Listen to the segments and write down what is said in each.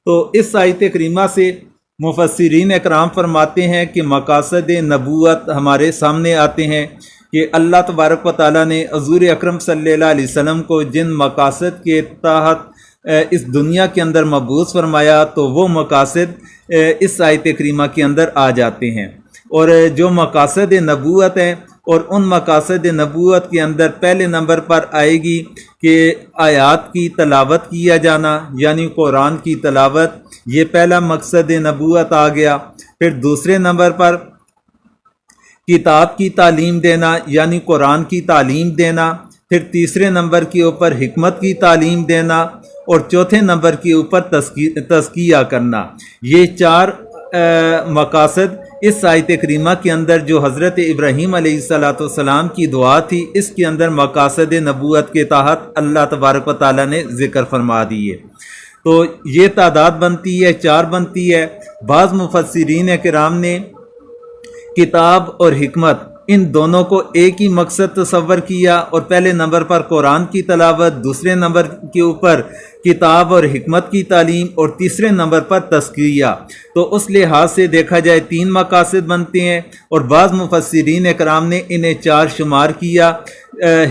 تو اس آیت کریمہ سے مفسرین اکرام فرماتے ہیں کہ مقاصد نبوت ہمارے سامنے آتے ہیں کہ اللہ تبارک و تعالیٰ نے حضور اکرم صلی اللہ علیہ وسلم کو جن مقاصد کے تحت اس دنیا کے اندر مبعوث فرمایا تو وہ مقاصد اس آیت کریمہ کے اندر آ جاتے ہیں، اور جو مقاصد نبوت ہیں اور ان مقاصد نبوت کے اندر پہلے نمبر پر آئے گی کہ آیات کی تلاوت کیا جانا، یعنی قرآن کی تلاوت، یہ پہلا مقصد نبوت آ گیا۔ پھر دوسرے نمبر پر کتاب کی تعلیم دینا، یعنی قرآن کی تعلیم دینا۔ پھر تیسرے نمبر کے اوپر حکمت کی تعلیم دینا، اور چوتھے نمبر کے اوپر تزکیہ کرنا۔ یہ چار مقاصد اس آیت کریمہ کے اندر جو حضرت ابراہیم علیہ السلام کی دعا تھی، اس کے اندر مقاصد نبوت کے تحت اللہ تبارک و تعالیٰ نے ذکر فرما دیے۔ تو یہ تعداد بنتی ہے، چار بنتی ہے۔ بعض مفسرین کرام نے کتاب اور حکمت ان دونوں کو ایک ہی مقصد تصور کیا، اور پہلے نمبر پر قرآن کی تلاوت، دوسرے نمبر کے اوپر کتاب اور حکمت کی تعلیم، اور تیسرے نمبر پر تزکیہ۔ تو اس لحاظ سے دیکھا جائے تین مقاصد بنتے ہیں، اور بعض مفسرین اکرام نے انہیں چار شمار کیا۔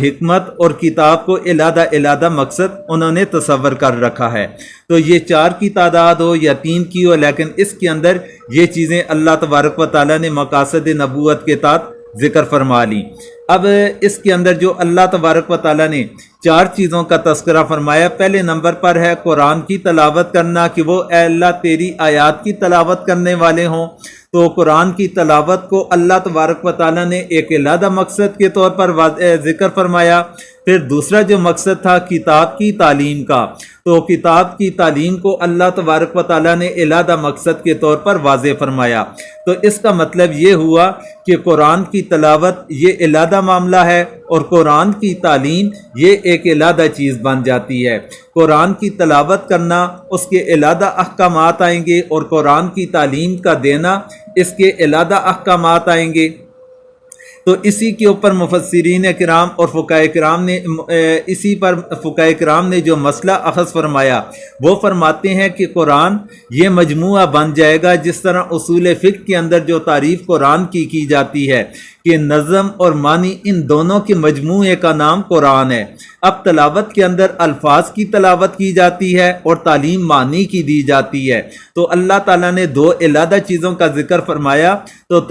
حکمت اور کتاب کو علیحدہ علیحدہ مقصد انہوں نے تصور کر رکھا ہے۔ تو یہ چار کی تعداد ہو یا تین کی ہو، لیکن اس کے اندر یہ چیزیں اللہ تبارک و تعالیٰ نے مقاصد نبوت کے تحت ذکر فرما لی۔ اب اس کے اندر جو اللہ تبارک و تعالیٰ نے چار چیزوں کا تذکرہ فرمایا، پہلے نمبر پر ہے قرآن کی تلاوت کرنا، کہ وہ اے اللہ تیری آیات کی تلاوت کرنے والے ہوں۔ تو قرآن کی تلاوت کو اللہ تبارک و تعالیٰ نے ایک علیحدہ مقصد کے طور پر ذکر فرمایا۔ پھر دوسرا جو مقصد تھا کتاب کی تعلیم کا، تو کتاب کی تعلیم کو اللہ تبارک و تعالیٰ نے علیحدہ مقصد کے طور پر واضح فرمایا۔ تو اس کا مطلب یہ ہوا کہ قرآن کی تلاوت یہ علیحدہ معاملہ ہے، اور قرآن کی تعلیم یہ ایک علیحدہ چیز بن جاتی ہے۔ قرآن کی تلاوت کرنا، اس کے علیحدہ احکامات آئیں گے، اور قرآن کی تعلیم کا دینا، اس کے علیحدہ احکامات آئیں گے۔ تو اسی کے اوپر مفسرین کرام اور فقہاء کرام نے اسی پر فقہاء کرام نے جو مسئلہ اخذ فرمایا، وہ فرماتے ہیں کہ قرآن یہ مجموعہ بن جائے گا، جس طرح اصول فقہ کے اندر جو تعریف قرآن کی جاتی ہے کہ نظم اور معنی ان دونوں کے مجموعے کا نام قرآن ہے۔ اب تلاوت کے اندر الفاظ کی تلاوت کی جاتی ہے اور تعلیم معنی کی دی جاتی ہے۔ تو اللہ تعالیٰ نے دو علیحدہ چیزوں کا ذکر فرمایا، تو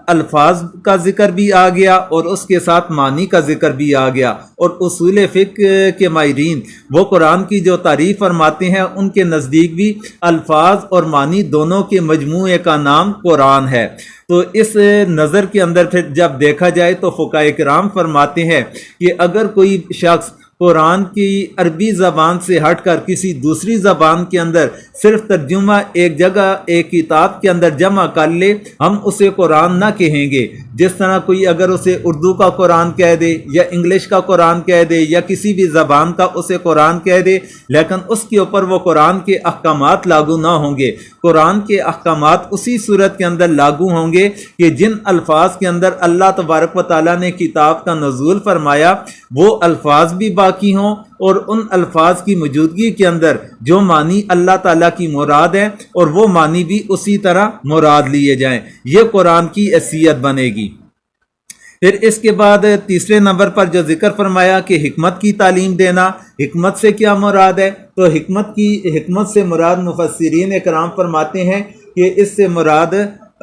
الفاظ کا ذکر بھی آ گیا اور اس کے ساتھ معنی کا ذکر بھی آ گیا۔ اور اصول فقہ کے ماہرین وہ قرآن کی جو تعریف فرماتے ہیں، ان کے نزدیک بھی الفاظ اور معنی دونوں کے مجموعے کا نام قرآن ہے۔ تو اس نظر کے اندر پھر جب دیکھا جائے تو فقہاء کرام فرماتے ہیں کہ اگر کوئی شخص قرآن کی عربی زبان سے ہٹ کر کسی دوسری زبان کے اندر صرف ترجمہ ایک جگہ ایک کتاب کے اندر جمع کر لے، ہم اسے قرآن نہ کہیں گے۔ جس طرح کوئی اگر اسے اردو کا قرآن کہہ دے یا انگلش کا قرآن کہہ دے یا کسی بھی زبان کا اسے قرآن کہہ دے، لیکن اس کے اوپر وہ قرآن کے احکامات لاگو نہ ہوں گے۔ قرآن کے احکامات اسی صورت کے اندر لاگو ہوں گے کہ جن الفاظ کے اندر اللہ تبارک و تعالیٰ نے کتاب کا نزول فرمایا، وہ الفاظ بھی باقی ہوں، اور ان الفاظ کی موجودگی کے اندر جو معنی اللہ تعالیٰ کی مراد ہے، اور وہ معنی بھی اسی طرح مراد لیے جائیں۔ یہ قرآن کی حیثیت بنے گی۔ پھر اس کے بعد تیسرے نمبر پر جو ذکر فرمایا کہ حکمت کی تعلیم دینا، حکمت سے کیا مراد ہے؟ تو حکمت سے مراد مفسرین کرام فرماتے ہیں کہ اس سے مراد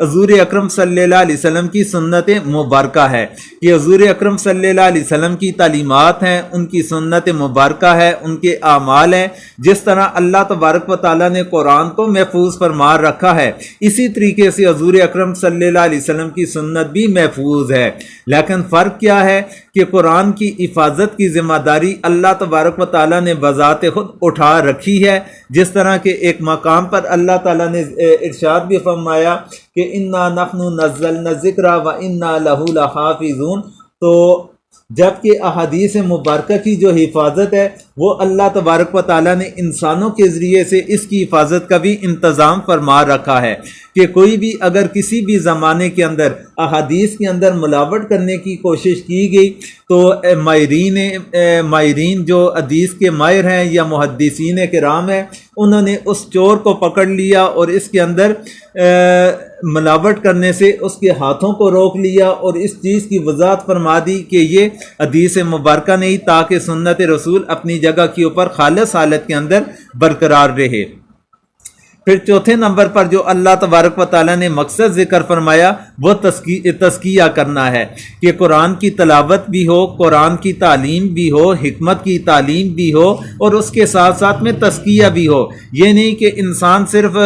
حضور اکرم صلی اللہ علیہ وسلم کی سنت مبارکہ ہے۔ یہ حضور اکرم صلی اللہ علیہ وسلم کی تعلیمات ہیں، ان کی سنت مبارکہ ہے، ان کے اعمال ہیں۔ جس طرح اللہ تبارک و تعالیٰ نے قرآن کو محفوظ فرما رکھا ہے، اسی طریقے سے حضور اکرم صلی اللہ علیہ وسلم کی سنت بھی محفوظ ہے۔ لیکن فرق کیا ہے کہ قرآن کی حفاظت کی ذمہ داری اللہ تبارک و تعالیٰ نے بذات خود اٹھا رکھی ہے۔ جس طرح کہ ایک مقام پر اللہ تعالیٰ نے ارشاد بھی فرمایا کہ انا نحن نزلنا الذکر وانا لہ لحافظون۔ تو جبکہ احادیث مبارکہ کی جو حفاظت ہے وہ اللہ تبارک و تعالیٰ نے انسانوں کے ذریعے سے اس کی حفاظت کا بھی انتظام فرما رکھا ہے، کہ کوئی بھی اگر کسی بھی زمانے کے اندر احادیث کے اندر ملاوٹ کرنے کی کوشش کی گئی تو ماہرین جو حدیث کے ماہر ہیں یا محدثین کرام ہیں، انہوں نے اس چور کو پکڑ لیا اور اس کے اندر ملاوٹ کرنے سے اس کے ہاتھوں کو روک لیا اور اس چیز کی وضاحت فرما دی کہ یہ حدیث مبارکہ نہیں، تاکہ سنت رسول اپنی جگہ کے اوپر خالص حالت کے اندر برقرار رہے۔ پھر چوتھے نمبر پر جو اللہ تبارک و تعالیٰ نے مقصد ذکر فرمایا وہ تزکیہ کرنا ہے، کہ قرآن کی تلاوت بھی ہو، قرآن کی تعلیم بھی ہو، حکمت کی تعلیم بھی ہو، اور اس کے ساتھ ساتھ میں تزکیہ بھی ہو۔ یہ نہیں کہ انسان صرف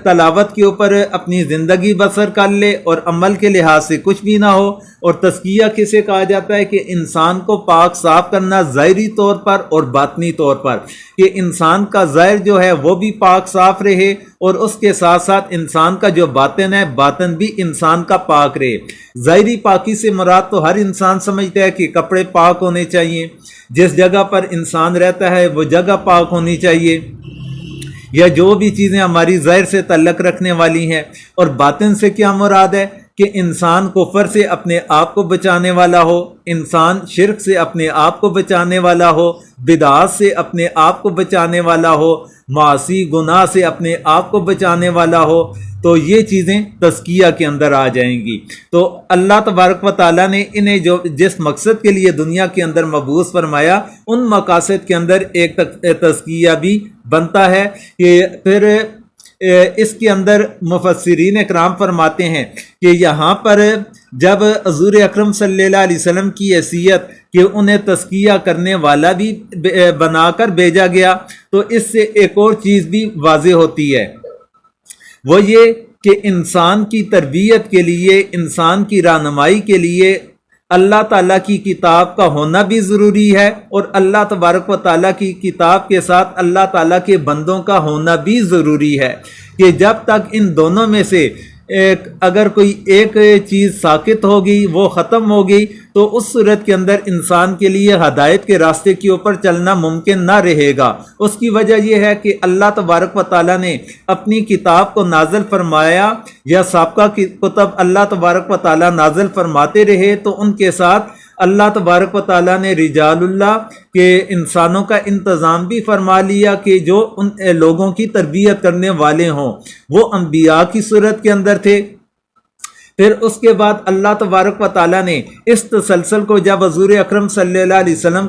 تلاوت کے اوپر اپنی زندگی بسر کر لے اور عمل کے لحاظ سے کچھ بھی نہ ہو۔ اور تزکیہ کسے کہا جاتا ہے؟ کہ انسان کو پاک صاف کرنا ظاہری طور پر اور باطنی طور پر، کہ انسان کا ظاہر جو ہے وہ بھی پاک صاف رہے، اور اس کے ساتھ ساتھ انسان کا جو باطن ہے باطن بھی انسان کا پاک رہے۔ ظاہری پاکی سے مراد تو ہر انسان سمجھتا ہے کہ کپڑے پاک ہونے چاہیے، جس جگہ پر انسان رہتا ہے وہ جگہ پاک ہونی چاہیے، یا جو بھی چیزیں ہماری ظاہر سے تعلق رکھنے والی ہیں۔ اور باطن سے کیا مراد ہے؟ کہ انسان کفر سے اپنے آپ کو بچانے والا ہو، انسان شرک سے اپنے آپ کو بچانے والا ہو، بدعات سے اپنے آپ کو بچانے والا ہو، معاصی گناہ سے اپنے آپ کو بچانے والا ہو، تو یہ چیزیں تزکیہ کے اندر آ جائیں گی۔ تو اللہ تبارک و تعالیٰ نے انہیں جس مقصد کے لیے دنیا کے اندر مبعوث فرمایا، ان مقاصد کے اندر ایک تزکیہ بھی بنتا ہے۔ کہ پھر اس کے اندر مفسرین اکرام فرماتے ہیں کہ یہاں پر جب حضور اکرم صلی اللہ علیہ وسلم کی حیثیت کہ انہیں تزکیہ کرنے والا بھی بنا کر بھیجا گیا، تو اس سے ایک اور چیز بھی واضح ہوتی ہے، وہ یہ کہ انسان کی تربیت کے لیے، انسان کی رہنمائی کے لیے اللہ تعالیٰ کی کتاب کا ہونا بھی ضروری ہے، اور اللہ تبارک و تعالیٰ کی کتاب کے ساتھ اللہ تعالیٰ کے بندوں کا ہونا بھی ضروری ہے۔ کہ جب تک ان دونوں میں سے اگر کوئی ایک چیز ساقط ہوگی، وہ ختم ہوگی، تو اس صورت کے اندر انسان کے لیے ہدایت کے راستے کے اوپر چلنا ممکن نہ رہے گا۔ اس کی وجہ یہ ہے کہ اللہ تبارک و تعالیٰ نے اپنی کتاب کو نازل فرمایا، یا سابقہ کتب اللہ تبارک و تعالیٰ نازل فرماتے رہے، تو ان کے ساتھ اللہ تبارک و تعالیٰ نے رجال اللہ کے انسانوں کا انتظام بھی فرما لیا، کہ جو ان لوگوں کی تربیت کرنے والے ہوں، وہ انبیاء کی صورت کے اندر تھے۔ پھر اس کے بعد اللہ تبارک و تعالیٰ نے اس تسلسل کو، جب حضور اکرم صلی اللہ علیہ وسلم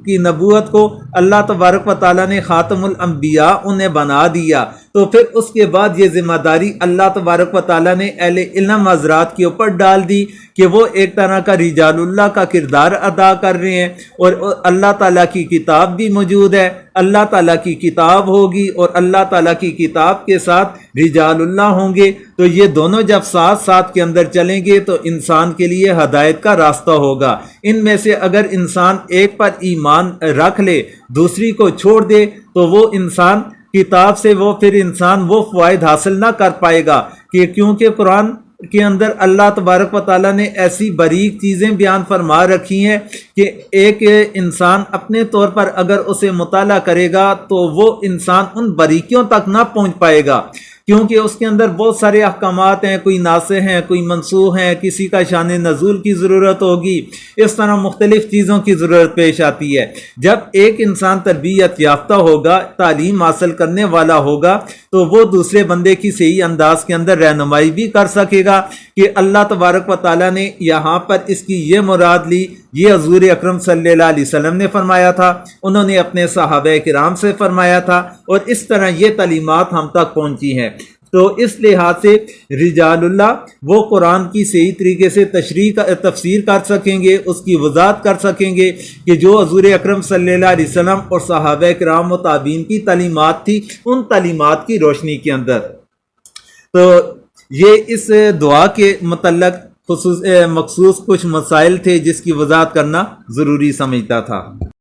کی نبوت کو اللہ تبارک و تعالیٰ نے خاتم الانبیاء انہیں بنا دیا، تو پھر اس کے بعد یہ ذمہ داری اللہ تبارک و تعالیٰ نے اہل علم حضرات کے اوپر ڈال دی، کہ وہ ایک طرح کا رجال اللہ کا کردار ادا کر رہے ہیں، اور اللہ تعالیٰ کی کتاب بھی موجود ہے، اللہ تعالیٰ کی کتاب ہوگی، اور اللہ تعالیٰ کی کتاب کے ساتھ رجال اللہ ہوں گے، تو یہ دونوں جب ساتھ ساتھ کے اندر چلیں گے تو انسان کے لیے ہدایت کا راستہ ہوگا۔ ان میں سے اگر انسان ایک پر ایمان رکھ لے، دوسری کو چھوڑ دے، تو وہ انسان کتاب سے پھر انسان وہ فوائد حاصل نہ کر پائے گا، کہ کیونکہ قرآن کے اندر اللہ تبارک و تعالیٰ نے ایسی باریک چیزیں بیان فرما رکھی ہیں کہ ایک انسان اپنے طور پر اگر اسے مطالعہ کرے گا تو وہ انسان ان باریکیوں تک نہ پہنچ پائے گا، کیونکہ اس کے اندر بہت سارے احکامات ہیں، کوئی ناسخ ہیں، کوئی منسوخ ہیں، کسی کا شان نزول کی ضرورت ہوگی، اس طرح مختلف چیزوں کی ضرورت پیش آتی ہے۔ جب ایک انسان تربیت یافتہ ہوگا، تعلیم حاصل کرنے والا ہوگا، تو وہ دوسرے بندے کی صحیح انداز کے اندر رہنمائی بھی کر سکے گا، کہ اللہ تبارک و تعالیٰ نے یہاں پر اس کی یہ مراد لی، یہ حضور اکرم صلی اللہ علیہ وسلم نے فرمایا تھا، انہوں نے اپنے صحابہ کرام سے فرمایا تھا، اور اس طرح یہ تعلیمات ہم تک پہنچی ہیں۔ تو اس لحاظ سے رجال اللہ وہ قرآن کی صحیح طریقے سے تفسیر کر سکیں گے، اس کی وضاحت کر سکیں گے، کہ جو حضور اکرم صلی اللہ علیہ وسلم اور صحابہ کرام و تابعین کی تعلیمات تھی، ان تعلیمات کی روشنی کے اندر۔ تو یہ اس دعا کے متعلق مخصوص کچھ مسائل تھے جس کی وضاحت کرنا ضروری سمجھتا تھا۔